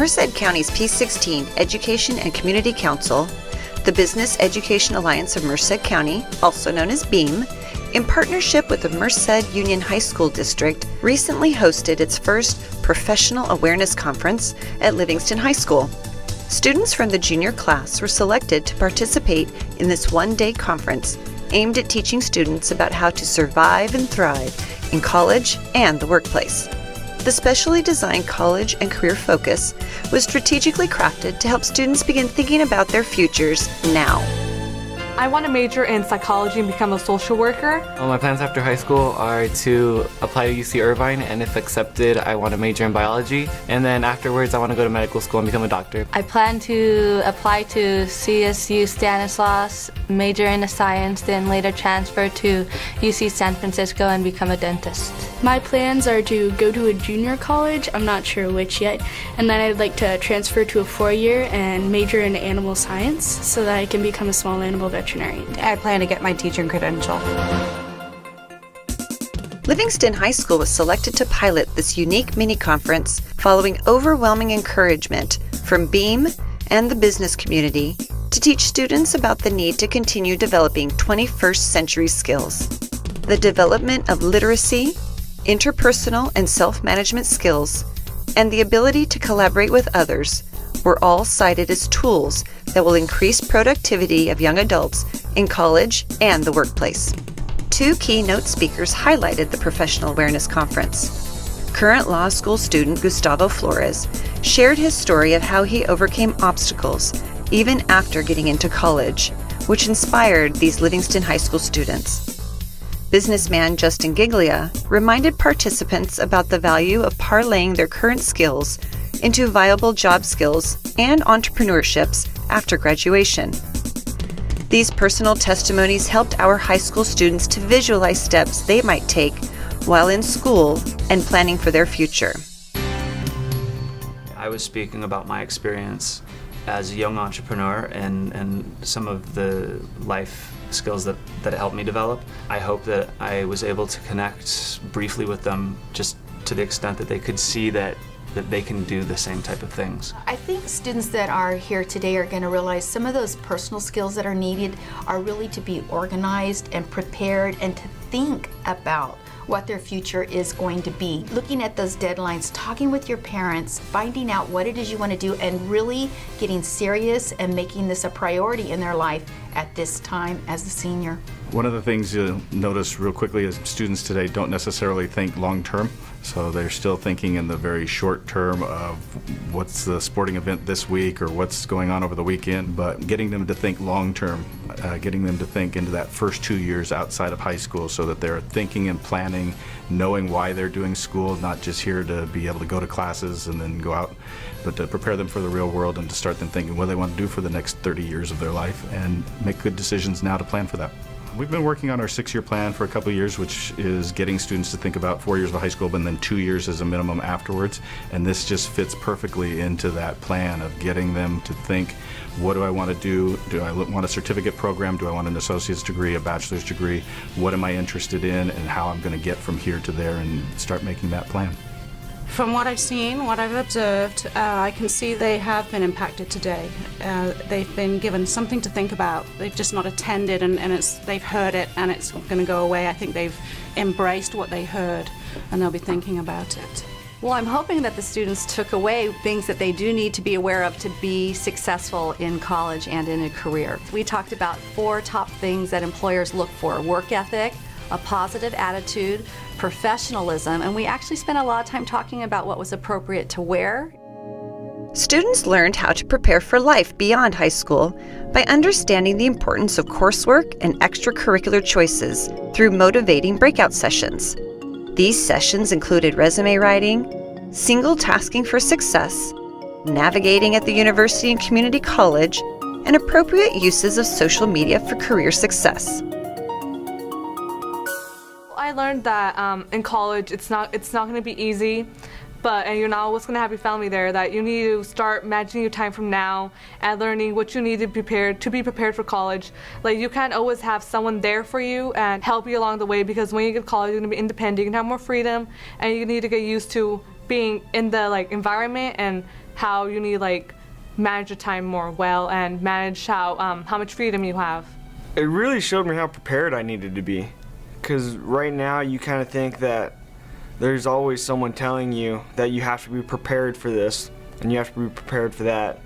Merced County's P16 Education and Community Council, the Business Education Alliance of Merced County, also known as BEAM, in partnership with the Merced Union High School District, recently hosted its first Professional Awareness Conference at Livingston High School. Students from the junior class were selected to participate in this one-day conference aimed at teaching students about how to survive and thrive in college and the workplace. The specially designed college and career focus was strategically crafted to help students begin thinking about their futures now. I want to major in psychology and become a social worker. Well, my plans after high school are to apply to UC Irvine, and if accepted, I want to major in biology. And then afterwards, I want to go to medical school and become a doctor. I plan to apply to CSU Stanislaus, major in science, then later transfer to UC San Francisco and become a dentist. My plans are to go to a junior college, I'm not sure which yet, and then I'd like to transfer to a 4-year and major in animal science so that I can become a small animal veterinarian. I plan to get my teaching credential. Livingston High School was selected to pilot this unique mini-conference following overwhelming encouragement from BEAM and the business community to teach students about the need to continue developing 21st century skills. The development of literacy, interpersonal and self-management skills, and the ability to collaborate with others were all cited as tools that will increase productivity of young adults in college and the workplace. Two keynote speakers highlighted the Professional Awareness Conference. Current law school student Gustavo Flores shared his story of how he overcame obstacles even after getting into college, which inspired these Livingston High School students. Businessman Justin Giglia reminded participants about the value of parlaying their current skills into viable job skills and entrepreneurships after graduation. These personal testimonies helped our high school students to visualize steps they might take while in school and planning for their future. I was speaking about my experience as a young entrepreneur and some of the life skills that it helped me develop. I hope that I was able to connect briefly with them just to the extent that they could see that they can do the same type of things. I think students that are here today are going to realize some of those personal skills that are needed are really to be organized and prepared and to think about what their future is going to be. Looking at those deadlines, talking with your parents, finding out what it is you want to do, and really getting serious and making this a priority in their life at this time as a senior. One of the things you'll notice real quickly is students today don't necessarily think long-term, so they're still thinking in the very short term of what's the sporting event this week or what's going on over the weekend, but getting them to think long-term, getting them to think into that first 2 years outside of high school so that they're thinking and planning, knowing why they're doing school, not just here to be able to go to classes and then go out, but to prepare them for the real world and to start them thinking what they want to do for the next 30 years of their life and make good decisions now to plan for that. We've been working on our 6-year plan for a couple of years, which is getting students to think about 4 years of high school, but then 2 years as a minimum afterwards. And this just fits perfectly into that plan of getting them to think, what do I want to do? Do I want a certificate program? Do I want an associate's degree, a bachelor's degree? What am I interested in, and how I'm going to get from here to there and start making that plan. From what I've seen, what I've observed, I can see they have been impacted today. They've been given something to think about. They've just not attended and they've heard it and it's going to go away. I think they've embraced what they heard and they'll be thinking about it. Well, I'm hoping that the students took away things that they do need to be aware of to be successful in college and in a career. We talked about 4 top things that employers look for: work ethic, a positive attitude, professionalism, and we actually spent a lot of time talking about what was appropriate to wear. Students learned how to prepare for life beyond high school by understanding the importance of coursework and extracurricular choices through motivating breakout sessions. These sessions included resume writing, single tasking for success, navigating at the university and community college, and appropriate uses of social media for career success. I learned that in college it's not going to be easy, and you're not always going to have your family there, that you need to start managing your time from now and learning what you need to be prepared for college. Like, you can't always have someone there for you and help you along the way, because when you get to college you're going to be independent, you can have more freedom, and you need to get used to being in the environment and how you need like manage your time more well and manage how much freedom you have. It really showed me how prepared I needed to be, because right now you kind of think that there's always someone telling you that you have to be prepared for this and you have to be prepared for that,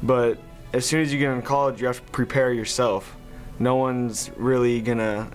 but as soon as you get into college you have to prepare yourself. No one's really gonna,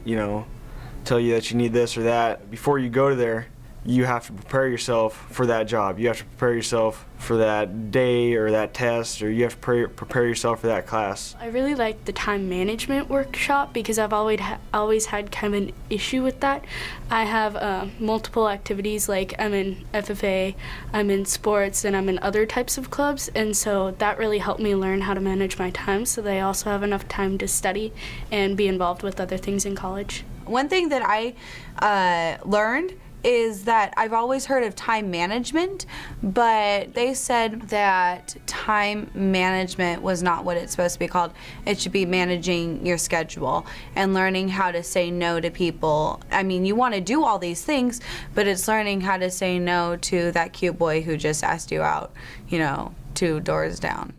tell you that you need this or that. Before you go to there, you have to prepare yourself for that job. You have to prepare yourself for that day or that test, or you have to prepare yourself for that class. I really like the time management workshop because I've always had kind of an issue with that. I have multiple activities, like I'm in FFA, I'm in sports, and I'm in other types of clubs, and so that really helped me learn how to manage my time so that I also have enough time to study and be involved with other things in college. One thing that I learned is that I've always heard of time management, but they said that time management was not what it's supposed to be called. It should be managing your schedule and learning how to say no to people. I mean, you want to do all these things, but it's learning how to say no to that cute boy who just asked you out, 2 doors down.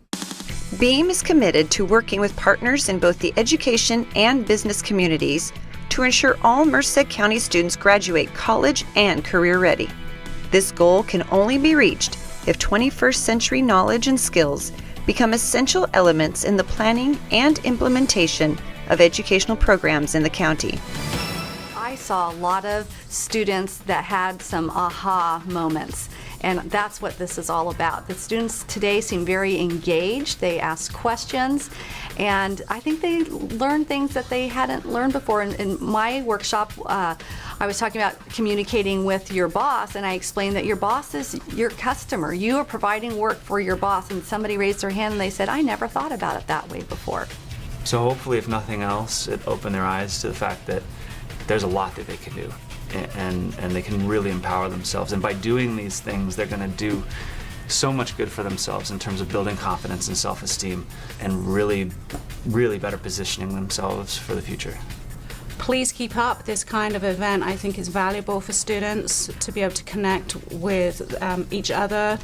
BEAM is committed to working with partners in both the education and business communities to ensure all Merced County students graduate college and career ready. This goal can only be reached if 21st century knowledge and skills become essential elements in the planning and implementation of educational programs in the county. I saw a lot of students that had some aha moments, and that's what this is all about. The students today seem very engaged. They ask questions, and I think they learn things that they hadn't learned before. In my workshop, I was talking about communicating with your boss, and I explained that your boss is your customer. You are providing work for your boss, and somebody raised their hand and they said, I never thought about it that way before. So hopefully, if nothing else, it opened their eyes to the fact that there's a lot that they can do, and they can really empower themselves. And by doing these things, they're going to do so much good for themselves in terms of building confidence and self-esteem and really, really better positioning themselves for the future. Please keep up. This kind of event, I think, is valuable for students to be able to connect with each other,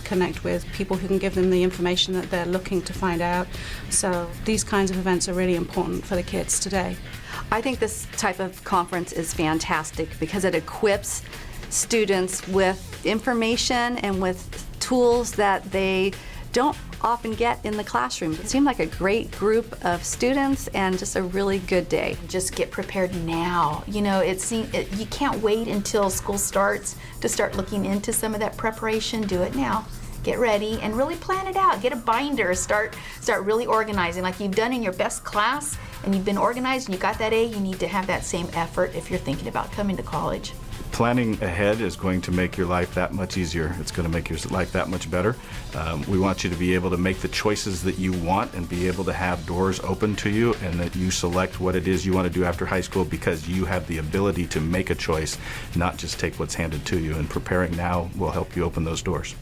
connect with people who can give them the information that they're looking to find out. So these kinds of events are really important for the kids today. I think this type of conference is fantastic because it equips students with information and with tools that they don't often get in the classroom. It seemed like a great group of students and just a really good day. Just get prepared now. You can't wait until school starts to start looking into some of that preparation. Do it now. Get ready and really plan it out. Get a binder. Start really organizing like you've done in your best class, and you've been organized and you got that A. You need to have that same effort if you're thinking about coming to college. Planning ahead is going to make your life that much easier. It's going to make your life that much better. We want you to be able to make the choices that you want and be able to have doors open to you, and that you select what it is you want to do after high school because you have the ability to make a choice, not just take what's handed to you. And preparing now will help you open those doors.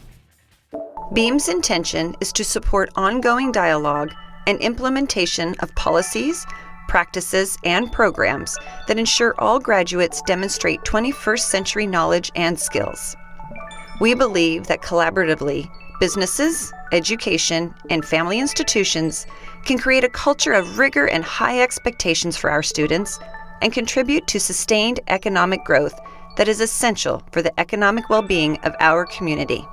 BEAM's intention is to support ongoing dialogue and implementation of policies, practices, and programs that ensure all graduates demonstrate 21st century knowledge and skills. We believe that collaboratively, businesses, education, and family institutions can create a culture of rigor and high expectations for our students and contribute to sustained economic growth that is essential for the economic well-being of our community.